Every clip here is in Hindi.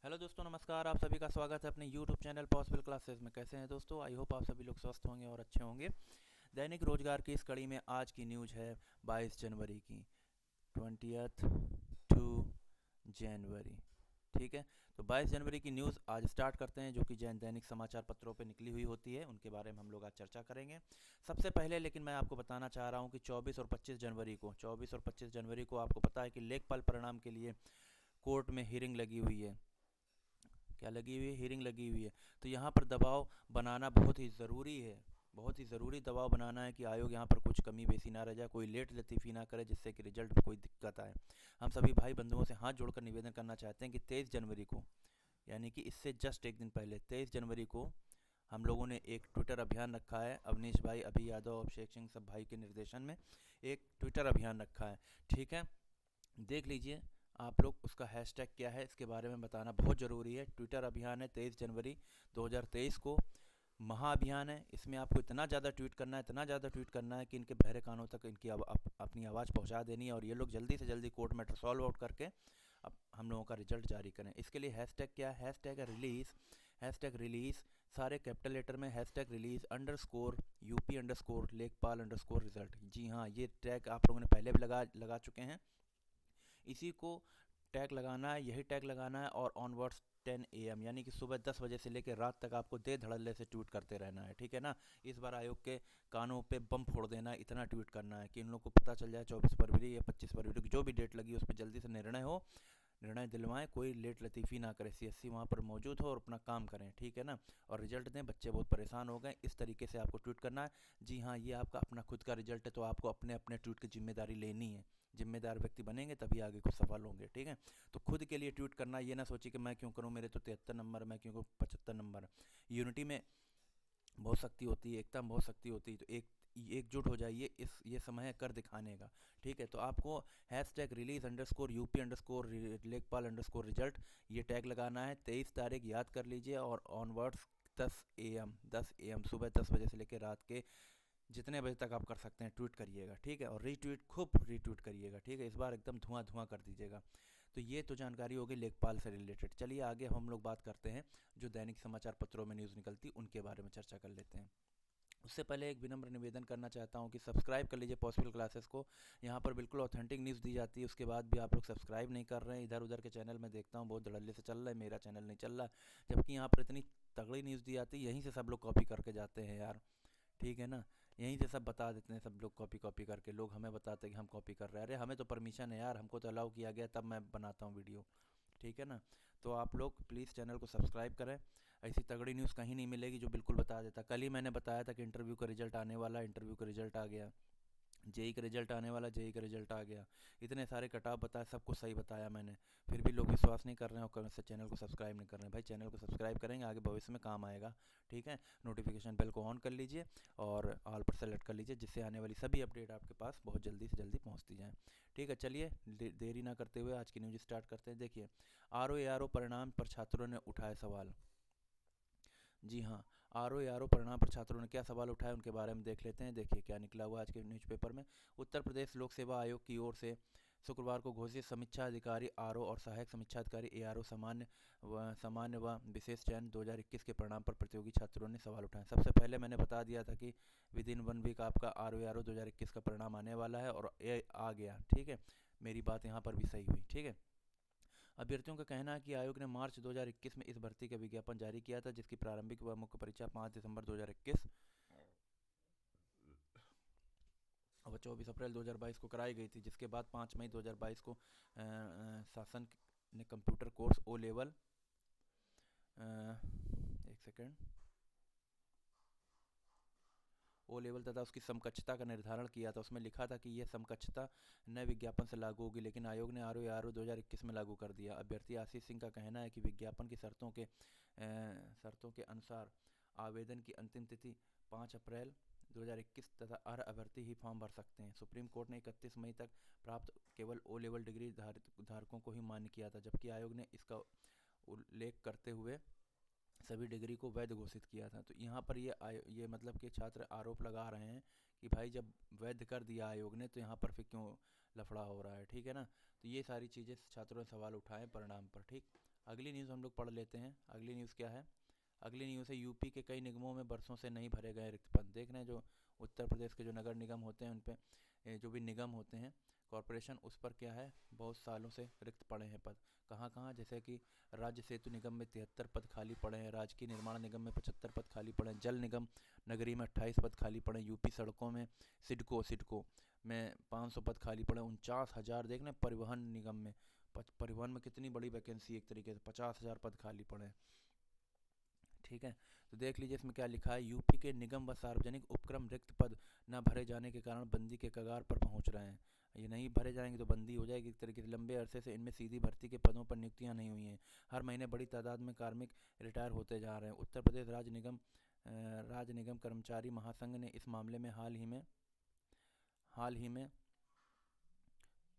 हेलो दोस्तों, नमस्कार। आप सभी का स्वागत है अपने यूट्यूब चैनल पॉसिबल क्लासेस में। कैसे हैं दोस्तों? आई होप आप सभी लोग स्वस्थ होंगे और अच्छे होंगे। दैनिक रोजगार की इस कड़ी में आज की न्यूज़ है 22 जनवरी की, 20th टू जनवरी। ठीक है, तो 22 जनवरी की न्यूज़ आज स्टार्ट करते हैं, जो कि जैन दैनिक समाचार पत्रों पे निकली हुई होती है। उनके बारे में हम लोग आज चर्चा करेंगे। सबसे पहले लेकिन मैं आपको बताना चाह रहा हूँ कि 24 और 25 जनवरी को आपको पता है कि लेखपाल परिणाम के लिए कोर्ट में हियरिंग लगी हुई है। क्या लगी हुई है? हियरिंग लगी हुई है। तो यहाँ पर दबाव बनाना बहुत ही ज़रूरी है। बहुत ही ज़रूरी दबाव बनाना है कि आयोग यहाँ पर कुछ कमी बेसी ना रह जाए, कोई लेट लतीफ़ी ना करे जिससे कि रिजल्ट में कोई दिक्कत आए। हम सभी भाई बंधुओं से हाथ जोड़कर निवेदन करना चाहते हैं कि 23 जनवरी को, यानी कि इससे जस्ट एक दिन पहले 23 जनवरी को हम लोगों ने एक ट्विटर अभियान रखा है। अवनीश भाई, अभि यादव, अभिषेक सिंह सब भाई के निर्देशन में एक ट्विटर अभियान रखा है। ठीक है, देख लीजिए आप लोग। उसका हैशटैग क्या है इसके बारे में बताना बहुत ज़रूरी है। ट्विटर अभियान है 23 जनवरी 2023 को, महाअभियान है। इसमें आपको इतना ज़्यादा ट्वीट करना है, इतना ज़्यादा ट्वीट करना है कि इनके बहरे कानों तक इनकी अपनी आवाज़ पहुंचा देनी है, और ये लोग जल्दी से जल्दी कोर्ट मैटर सॉल्व आउट करके अब हम लोगों का रिजल्ट जारी करें। इसके लिए हैशटैग क्या है? हैशटैग है रिलीज़। हैशटैग रिलीज़ सारे कैपिटल लेटर में, hashtag release underscore UP underscore लेखपाल अंडरस्कोर रिजल्ट। जी हाँ, ये टैग आप लोगों ने पहले भी लगा चुके हैं। इसी को टैग लगाना है, यही टैग लगाना है, और ऑनवर्ड्स 10 AM यानी कि सुबह 10 बजे से लेकर रात तक आपको दे धड़ल्ले से ट्वीट करते रहना है। ठीक है ना? इस बार आयोग के कानों पे बम फोड़ देना है, इतना ट्वीट करना है कि इन लोग को पता चल जाए 24 फरवरी या 25 फरवरी की जो भी डेट लगी उस पर जल्दी से निर्णय हो, निर्णय दिलवाएं। कोई लेट लतीफ़ी ना करे, सीएससी वहाँ पर मौजूद हो और अपना काम करें। ठीक है ना? और रिजल्ट दें। बच्चे बहुत परेशान हो गए, इस तरीके से आपको ट्वीट करना है। जी हाँ, ये आपका अपना खुद का रिजल्ट है, तो आपको अपने अपने ट्वीट की जिम्मेदारी लेनी है। जिम्मेदार व्यक्ति बनेंगे तभी आगे कुछ सफल होंगे। ठीक है, तो खुद के लिए ट्वीट करना, ये ना सोचिए कि मैं क्यों करूं, मेरे तो 73 नंबर, मैं क्यों करूं 75 नंबर। यूनिटी में बहुत शक्ति होती है, एकता में बहुत शक्ति होती है। तो एकजुट हो जाइए, इस ये समय है कर दिखाने का। ठीक है, तो आपको hashtag release underscore UP underscore लेखपाल अंडरस्कोर रिजल्ट ये टैग लगाना है। 23 तारीख याद कर लीजिए, और ऑनवर्ड्स 10 AM सुबह 10 बजे से लेकर रात के जितने बजे तक आप कर सकते हैं ट्वीट करिएगा। ठीक है, और रीट्वीट खूब रीट्वीट करिएगा। ठीक है, इस बार एकदम धुआं धुआं कर दीजिएगा। तो ये तो जानकारी होगी लेखपाल से रिलेटेड। चलिए आगे हम लोग बात करते हैं जो दैनिक समाचार पत्रों में न्यूज़ निकलती उनके बारे में चर्चा कर लेते हैं। उससे पहले एक विनम्र निवेदन करना चाहता हूं कि सब्सक्राइब कर लीजिए पॉसिबल क्लासेस को। यहाँ पर बिल्कुल ऑथेंटिक न्यूज़ दी जाती है, उसके बाद भी आप लोग सब्सक्राइब नहीं कर रहे हैं। इधर उधर के चैनल में देखता हूँ बहुत धड़ल्ले से चल रहा है, मेरा चैनल नहीं चल रहा, जबकि यहाँ पर इतनी तगड़ी न्यूज़ दी जाती है। यहीं से सब लोग कॉपी करके जाते हैं यार। ठीक है ना? यहीं से सब बता देते हैं, सब लोग कॉपी कॉपी करके लोग हमें बताते हैं कि हम कॉपी कर रहे हैं। अरे हमें तो परमिशन है यार, हमको तो अलाउ किया गया, तब मैं बनाता हूँ वीडियो। ठीक है ना? तो आप लोग प्लीज़ चैनल को सब्सक्राइब करें। ऐसी तगड़ी न्यूज़ कहीं नहीं मिलेगी जो बिल्कुल बता देता। कल ही मैंने बताया था कि इंटरव्यू का रिजल्ट आने वाला, इंटरव्यू का रिजल्ट आ गया। जेई का रिजल्ट आने वाला, जेई का रिजल्ट आ गया। इतने सारे कटाव बताए, सब कुछ सही बताया मैंने, फिर भी लोग विश्वास नहीं कर रहे हैं और से चैनल को सब्सक्राइब नहीं कर रहे हैं। भाई चैनल को सब्सक्राइब करेंगे, आगे भविष्य में काम आएगा। ठीक है, नोटिफिकेशन बेल को ऑन कर लीजिए और ऑल पर सेलेक्ट कर लीजिए, जिससे आने वाली सभी अपडेट आपके पास बहुत जल्दी से जल्दी पहुँचती जाएँ। ठीक है, चलिए देरी ना करते हुए आज की न्यूज़ स्टार्ट करते हैं। देखिए, आर ओ परिणाम पर छात्रों ने उठाए सवाल। जी हाँ, आर ओ परिणाम पर छात्रों ने क्या सवाल उठाए उनके बारे में देख लेते हैं। देखिए क्या निकला हुआ आज के न्यूज़पेपर में। उत्तर प्रदेश लोक सेवा आयोग की ओर से शुक्रवार को घोषित समीक्षा अधिकारी आर ओ और सहायक समीक्षा अधिकारी ए आर ओ सामान्य व विशेष चयन 2021 के परिणाम पर प्रतियोगी छात्रों ने सवाल उठाए। सबसे पहले मैंने बता दिया था कि विद इन 1 वीक आपका आर ओ 2021 का परिणाम आने वाला है, और ये आ गया। ठीक है, मेरी बात यहाँ पर भी सही हुई। ठीक है, अभ्यर्थियों का कहना है कि आयोग ने मार्च 2021 में इस भर्ती का विज्ञापन जारी किया था, जिसकी प्रारंभिक व मुख्य परीक्षा 5 दिसंबर 2021 और 24 अप्रैल 2022 को कराई गई थी, जिसके बाद 5 मई 2022 को शासन ने कंप्यूटर कोर्स ओ लेवल, एक सेकेंड, ओ लेवल तथा उसकी समकक्षता का निर्धारण किया था। उसमें लिखा था कि यह समकक्षता नए विज्ञापन से लागू होगी, लेकिन आयोग ने आर ओ 2021 में लागू कर दिया। अभ्यर्थी आशीष सिंह का कहना है कि विज्ञापन की शर्तों के अनुसार आवेदन की अंतिम तिथि 5 अप्रैल 2021 तथा अर्ह अभ्यर्थी ही फॉर्म भर सकते हैं। सुप्रीम कोर्ट ने 31 मई तक प्राप्त केवल ओ लेवल डिग्री धारकों को ही मान्य किया था, जबकि आयोग ने इसका उल्लेख करते हुए सभी डिग्री को वैध घोषित किया था। तो यहाँ पर ये मतलब कि छात्र आरोप लगा रहे हैं कि भाई जब वैध कर दिया आयोग ने तो यहाँ पर फिर क्यों लफड़ा हो रहा है, ठीक है ना। तो ये सारी चीज़ें छात्रों ने सवाल उठाए परिणाम पर, ठीक। अगली न्यूज़ हम लोग पढ़ लेते हैं। अगली न्यूज़ क्या है? अगली न्यूज़ है यूपी के कई निगमों में बरसों से नहीं भरे गए रिक्त पद। देख रहे हैं जो उत्तर प्रदेश के जो नगर निगम होते हैं उन पे जो भी निगम होते हैं कॉरपोरेशन, उस पर क्या है बहुत सालों से रिक्त पड़े हैं पद। कहाँ कहाँ? जैसे कि राज्य सेतु निगम में 73 पद खाली पड़े हैं, राजकीय निर्माण निगम में 75 पद खाली पड़े हैं, जल निगम नगरी में 28 पद खाली पड़े हैं, यूपी सड़कों में सिडको में 500 पद खाली पड़े हैं, 49,000। देख रहे हैं परिवहन निगम में परिवहन में कितनी बड़ी वैकेंसी, एक तरीके से 50,000 पद खाली पड़े हैं, ठीक है। तो देख लीजिए इसमें क्या लिखा है, यूपी के निगम व सार्वजनिक उपक्रम रिक्त पद न भरे जाने के कारण बंदी के कगार पर पहुंच रहे हैं। ये नहीं भरे जाएंगे तो बंदी हो जाएगी एक तरीके से। लंबे अरसे से इनमें सीधी भर्ती के पदों पर नियुक्तियां नहीं हुई हैं। हर महीने बड़ी तादाद में कार्मिक रिटायर होते जा रहे हैं। उत्तर प्रदेश राज्य निगम कर्मचारी महासंघ ने इस मामले में हाल ही में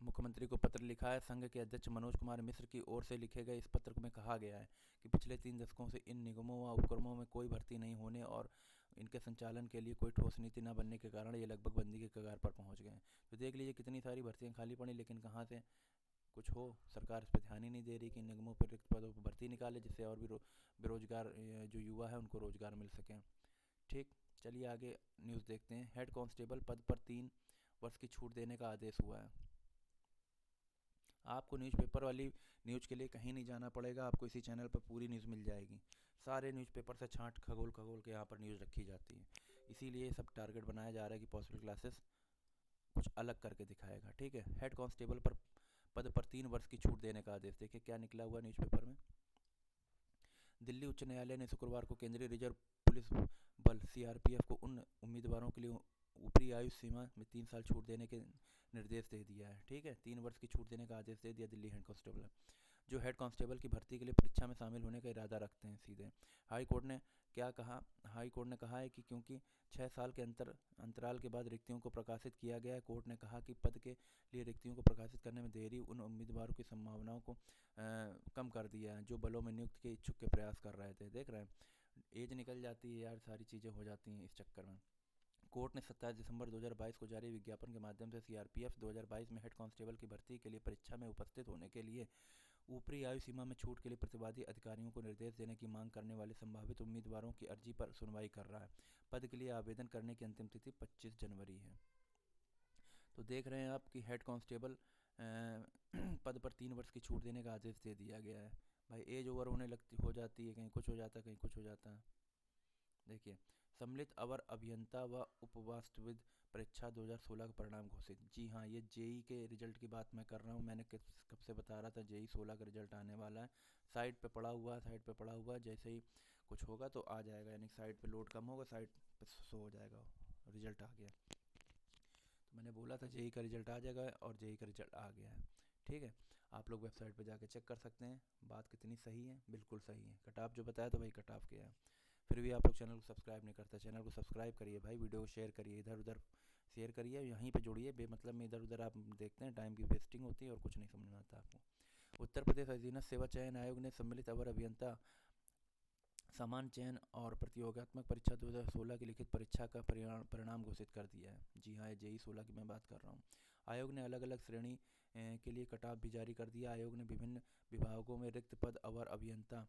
मुख्यमंत्री को पत्र लिखा है। संघ के अध्यक्ष मनोज कुमार मिश्र की ओर से लिखे गए इस पत्र में कहा गया है कि पिछले 3 दशकों से इन निगमों व उपक्रमों में कोई भर्ती नहीं होने और इनके संचालन के लिए कोई ठोस नीति न बनने के कारण ये लगभग बंदी के कगार पर पहुंच गए हैं। तो देख लीजिए कितनी सारी भर्तियां खाली पड़ी, लेकिन कहाँ से कुछ हो, सरकार इस पर ध्यान ही नहीं दे रही कि निगमों पर रिक्त पदों पर भर्ती निकाले जिससे और भी बेरोजगार जो युवा है उनको रोजगार मिल सके, ठीक। चलिए आगे न्यूज़ देखते हैं। हेड कांस्टेबल पद पर 3 वर्ष की छूट देने का आदेश हुआ है। आपको न्यूज़पेपर वाली न्यूज़ के लिए कहीं नहीं जाना पड़ेगा, आपको इसी चैनल पर पूरी न्यूज़ मिल जाएगी। सारे न्यूज़पेपर से छांट खगोल के यहाँ पर न्यूज़ रखी जाती है। इसीलिए सब टारगेट बनाया जा रहा है कि पॉसिबल क्लासेस कुछ अलग करके दिखाएगा, ठीक है। हेड कांस्टेबल पर पद पर 3 वर्ष की छूट देने का आदेश। देखिए क्या निकला हुआ न्यूज़पेपर में। दिल्ली उच्च न्यायालय ने शुक्रवार को केंद्रीय रिजर्व पुलिस बल सीआरपीएफ को उन उम्मीदवारों के लिए ऊपरी आयु सीमा में 3 साल छूट देने के निर्देश दे दिया है, ठीक है। 3 वर्ष की छूट देने का आदेश दे दिया दिल्ली हेड कांस्टेबल जो हेड कांस्टेबल की भर्ती के लिए परीक्षा में शामिल होने का इरादा रखते हैं सीधे। हाई कोर्ट ने कहा है कि क्योंकि 6 साल के अंतराल के बाद रिक्तियों को प्रकाशित किया गया है, कोर्ट ने कहा कि पद के लिए रिक्तियों को प्रकाशित करने में देरी उन उम्मीदवारों की संभावनाओं को कम कर दिया है जो बलों में नियुक्त के इच्छुक के प्रयास कर रहे थे। देख रहे हैं एज निकल जाती है यार, सारी चीज़ें हो जाती हैं इस चक्कर में। कोर्ट ने 27 दिसंबर 2022 को जारी विज्ञापन के माध्यम से सीआरपीएफ 2022 में हेड कांस्टेबल की भर्ती के लिए परीक्षा में उपस्थित होने के लिए ऊपरी आयु सीमा में छूट के लिए प्रतिवादी अधिकारियों को निर्देश देने की मांग करने वाले संभावित उम्मीदवारों की अर्जी पर सुनवाई कर रहा है। पद के लिए आवेदन करने की अंतिम तिथि 25 जनवरी है। तो देख रहे हैं आप कि हेड कांस्टेबल पद पर 3 वर्ष की छूट देने का आदेश दे दिया गया है। भाई एज ओवर होने लगती हो जाती है, कहीं कुछ हो जाता है कहीं कुछ हो जाता है। देखिए सम्मिलित अवर अभियंता व उपवास्तुविद परीक्षा 2016 का परिणाम घोषित। जी हाँ, ये जेई के रिजल्ट की बात मैं कर रहा हूँ। मैंने कब से बता रहा था जेई 16 का रिजल्ट आने वाला है। साइट पे पड़ा हुआ है, जैसे ही कुछ होगा तो आ जाएगा, यानी साइट पे लोड कम होगा, साइट पे शो हो जाएगा रिजल्ट आ गया। तो मैंने बोला था जेई का रिजल्ट आ जाएगा और जेई का रिजल्ट आ गया है, ठीक है। आप लोग वेबसाइट पर जाके चेक कर सकते हैं बात कितनी सही है, बिल्कुल सही है। कट ऑफ जो बताया तो वही कट ऑफ किया है। फिर भी आप लोग चैनल को सब्सक्राइब नहीं करते, चैनल को सब्सक्राइब करिए भाई, वीडियो को शेयर करिए, इधर उधर शेयर करिए, यहीं पे जुड़िए। बेमतलब में इधर उधर आप देखते हैं, टाइम की वेस्टिंग होती है और कुछ नहीं समझ में आता आपको। उत्तर प्रदेश अधीनस्थ सेवा चयन आयोग ने सम्मिलित अवर अभियंता समान चयन और प्रतियोगात्मक परीक्षा 2016 की लिखित परीक्षा का परिणाम घोषित कर दिया है। जी हाँ, जेई 16 की मैं बात कर रहा हूँ। आयोग ने अलग अलग श्रेणी के लिए कट ऑफ भी जारी कर दिया। आयोग ने विभिन्न विभागों में रिक्त पद अवर अभियंता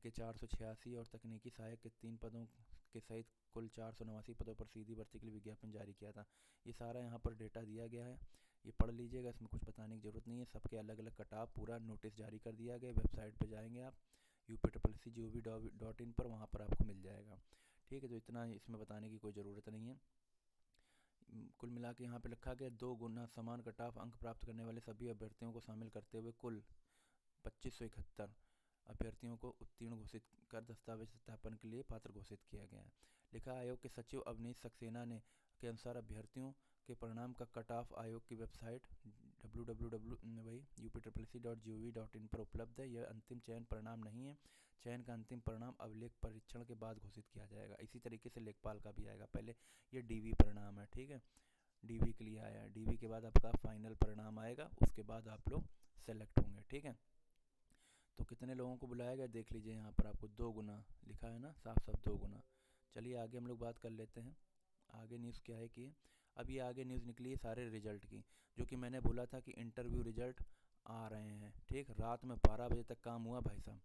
के 486 और तकनीकी सहायक के 3 पदों के सहित कुल 489 पदों पर सीधी भर्ती के लिए विज्ञापन जारी किया था। ये सारा यहाँ पर डेटा दिया गया है, ये पढ़ लीजिएगा, इसमें कुछ बताने की ज़रूरत नहीं है। सबके अलग अलग कट ऑफ पूरा नोटिस जारी कर दिया गया। वेबसाइट पर जाएंगे आप UPSSC.gov.in पर, वहाँ पर आपको मिल जाएगा, ठीक है। तो इतना इसमें बताने की कोई ज़रूरत नहीं है। कुल मिला के यहाँ पे लिखा गया 2 गुना समान कट ऑफ अंक प्राप्त करने वाले सभी अभ्यर्थियों को शामिल करते हुए कुल 2571 अभ्यर्थियों को उत्तीर्ण घोषित कर दस्तावेज सत्यापन के लिए पात्र घोषित किया गया है। लिखा आयोग के सचिव अवनीश सक्सेना ने के अनुसार अभ्यर्थियों के परिणाम का कट ऑफ आयोग की वेबसाइट www.upsssc.gov.in पर उपलब्ध है। यह अंतिम चयन परिणाम नहीं है। चयन का अंतिम परिणाम अभिलेख परीक्षण के बाद घोषित किया जाएगा। इसी तरीके से लेखपाल का भी आएगा। पहले ये डीवी परिणाम है, ठीक है, डीवी के लिए आया है। डीवी के बाद आपका फाइनल परिणाम आएगा, उसके बाद आप लोग सेलेक्ट होंगे, ठीक है। तो कितने लोगों को बुलाया गया देख लीजिए, यहाँ पर आपको 2 गुना लिखा है ना, साफ साफ 2 गुना। चलिए आगे हम लोग बात कर लेते हैं। आगे न्यूज़ क्या है कि अब ये आगे न्यूज़ निकली है सारे रिजल्ट की, जो कि मैंने बोला था कि इंटरव्यू रिजल्ट आ रहे हैं। ठीक, रात में 12 बजे तक काम हुआ भाई साहब,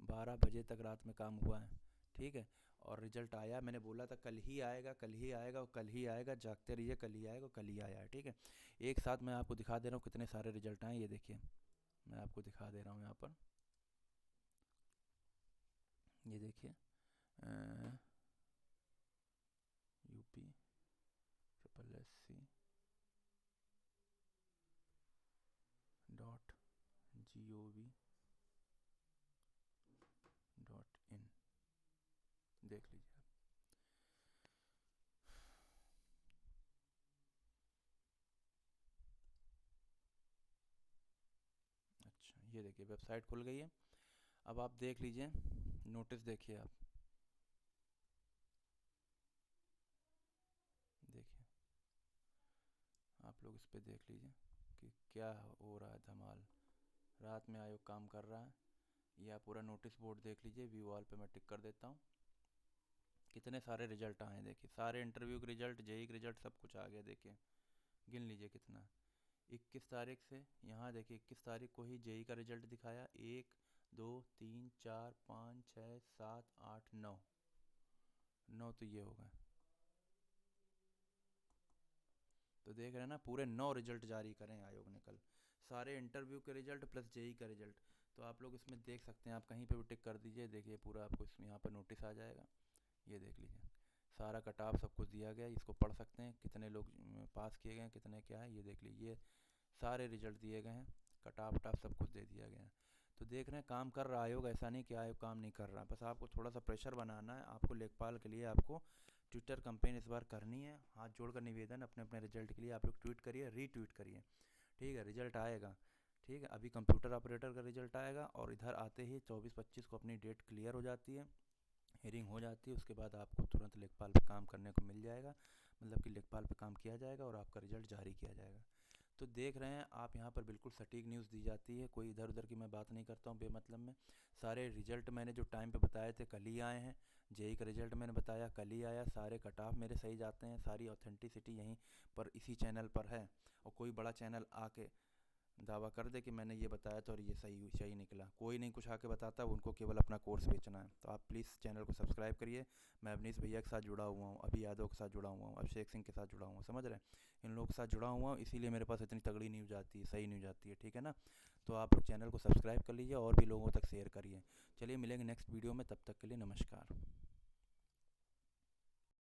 12 बजे तक रात में काम हुआ है। ठीक है, और रिजल्ट आया। मैंने बोला था कल ही आएगा, कल ही आएगा और कल ही आएगा, जागते रहिए, कल ही आएगा, कल ही आया है। ठीक है, एक साथ मैं आपको दिखा दे रहा हूँ कितने सारे रिजल्ट आए। ये देखिए, मैं आपको दिखा दे रहा हूँ यहाँ पर, ये देखिए, यूपी SSSC .gov.in, देख लीजिए आप। अच्छा, ये देखिए वेबसाइट खुल गई है। अब आप देख लीजिए, नोटिस देखिए आप, देखिए आप लोग इस पे देख लीजिए कि क्या हो रहा है धमाल। रात में आयोग काम कर रहा है। ये आप पूरा नोटिस बोर्ड देख लीजिए, व्यू ऑल पे मैं टिक कर देता हूँ। कितने सारे रिजल्ट आए हैं देखिए, सारे इंटरव्यू के रिजल्ट, जेई के रिजल्ट, सब कुछ आ गया। देखिए गिन लीजिए कितना। 21 तारीख से यहाँ देखिए, 21 तारीख को ही जेई का रिजल्ट दिखाया। 1 2 3 4 5 6 7 8 9, 9 तो ये होगा। तो देख रहे हैं ना, पूरे 9 रिजल्ट जारी करें आयोग ने कल, सारे इंटरव्यू के रिजल्ट प्लस जेई का रिजल्ट। तो आप लोग इसमें देख सकते हैं, आप कहीं पे भी टिक कर दीजिए, देखिए पूरा आपको इसमें यहाँ पर नोटिस आ जाएगा। ये देख लीजिए, सारा कट ऑफ सब कुछ दिया गया है, इसको पढ़ सकते हैं, कितने लोग पास किए गए हैं, कितने क्या है। ये देख लीजिए, सारे रिजल्ट दिए गए हैं, कट ऑफ वट ऑफ सब कुछ दे दिया गया है। तो देख रहे हैं काम कर रहा आयोग, ऐसा नहीं कि आयोग काम नहीं कर रहा। बस आपको थोड़ा सा प्रेशर बनाना है। आपको लेखपाल के लिए आपको ट्विटर कंपेन इस बार करनी है। हाथ जोड़कर निवेदन, अपने अपने रिजल्ट के लिए आप लोग ट्वीट करिए, रीट्वीट करिए। ठीक है, रिजल्ट आएगा। ठीक है, अभी कंप्यूटर ऑपरेटर का रिजल्ट आएगा और इधर आते ही 24-25 को अपनी डेट क्लियर हो जाती है, हियरिंग हो जाती है। उसके बाद आपको तुरंत लेखपाल पे काम करने को मिल जाएगा, मतलब कि लेखपाल पे काम किया जाएगा और आपका रिजल्ट जारी किया जाएगा। तो देख रहे हैं आप, यहाँ पर बिल्कुल सटीक न्यूज़ दी जाती है, कोई इधर उधर की मैं बात नहीं करता हूँ बेमतलब में। सारे रिजल्ट मैंने जो टाइम पे बताए थे कल ही आए हैं। जेई का रिजल्ट मैंने बताया कल ही आया। सारे कट ऑफ मेरे सही जाते हैं, सारी ऑथेंटिसिटी यहीं पर इसी चैनल पर है। और कोई बड़ा चैनल आके दावा कर दे कि मैंने ये बताया था और ये सही सही निकला, कोई नहीं कुछ आके बताता, उनको केवल अपना कोर्स बेचना है। तो आप प्लीज़ चैनल को सब्सक्राइब करिए। मैं अवनीश भैया के साथ जुड़ा हुआ हूँ, अभी यादव के साथ जुड़ा हुआ हूँ, अभिषेक सिंह के साथ जुड़ा हुआ हूँ, समझ रहे हैं, इन लोगों के साथ जुड़ा हुआ हूँ, इसीलिए मेरे पास इतनी तगड़ी न्यूज़ आती है, सही न्यूज़ आती है। ठीक है ना, तो आप लोग चैनल को सब्सक्राइब कर लीजिए और भी लोगों तक शेयर करिए। चलिए मिलेंगे नेक्स्ट वीडियो में, तब तक के लिए नमस्कार।